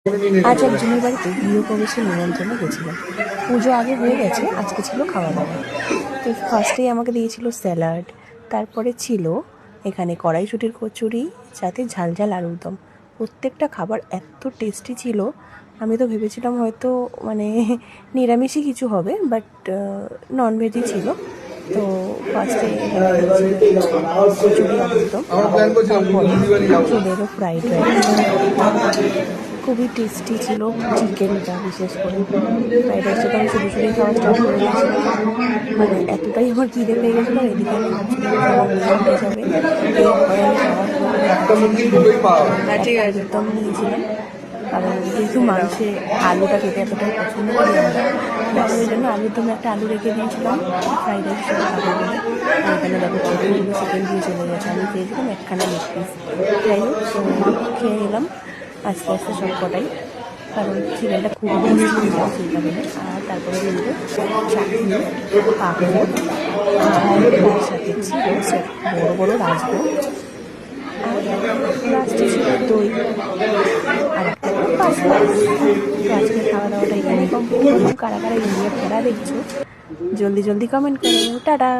আজ একজনের বাড়িতে গৃহপ্রবেশের নিমন্ত্রণে গেছিলাম। পুজো আগে হয়ে গেছে, আজকে ছিল খাওয়া দাওয়া। তো ফার্স্টেই আমাকে দিয়েছিল স্যালাড, তারপরে ছিল এখানে কড়াইশুঁটির কচুরি, সাথে ঝাল ঝাল আলুর দম। প্রত্যেকটা খাবার এত টেস্টি ছিল, আমি তো ভেবেছিলাম হয়তো মানে নিরামিষই কিছু হবে, বাট ননভেজই ছিল। তো ফার্স্টে কচুরি আলুর দম, তারপরে চলে এলো ফ্রাইড রাইস। খুবই টেস্টি ছিল চিকেনটা, বিশেষ করে ফ্রাইড রাইসটা তো আমি শুধু শুধুই খাওয়া স্টার্ট করে দিয়েছিলাম। মানে এতটাই আমার খিদে পেয়ে গেছিলো, এদিকে আমি ভাবছিলাম খাবার উঠে যাবে, এই ভয়ে আমি একদম নিয়েছিলাম। কারণ যেহেতু মাংসে আলুটা খেতে এতটাই পছন্দ করি আমরা, ব্যাস ওই জন্য আলুর দমে একটা আলু রেখে দিয়েছিলাম ফ্রাইড রাইস হিসেবে খাবো বলে। আর এখানে দেখো চিকেনগুলো চিকেন দিয়ে চলে গেছে, আমি খেয়েছিলাম একখানা লেগ পিস। যাই হোক, খেয়ে নিলাম আস্তে আস্তে সব কটাই, কারণ চিকেনটা খুব টেস্টি ছিল সেই কারণে। আর তারপরে কিন্তু চাটনি, পাঁপড়, আর তার সাথে ছিল বড়ো বড়ো রাজভোগ, আর লাস্টে ছিল দই, আর একটা পাস্তা। তো আজকে খাওয়া দাওয়াটা এখানে কমপ্লিট করলাম। কারা কারা ইন্ডিয়া খেলা দেখছো জলদি জলদি কমেন্ট করো। টাটা।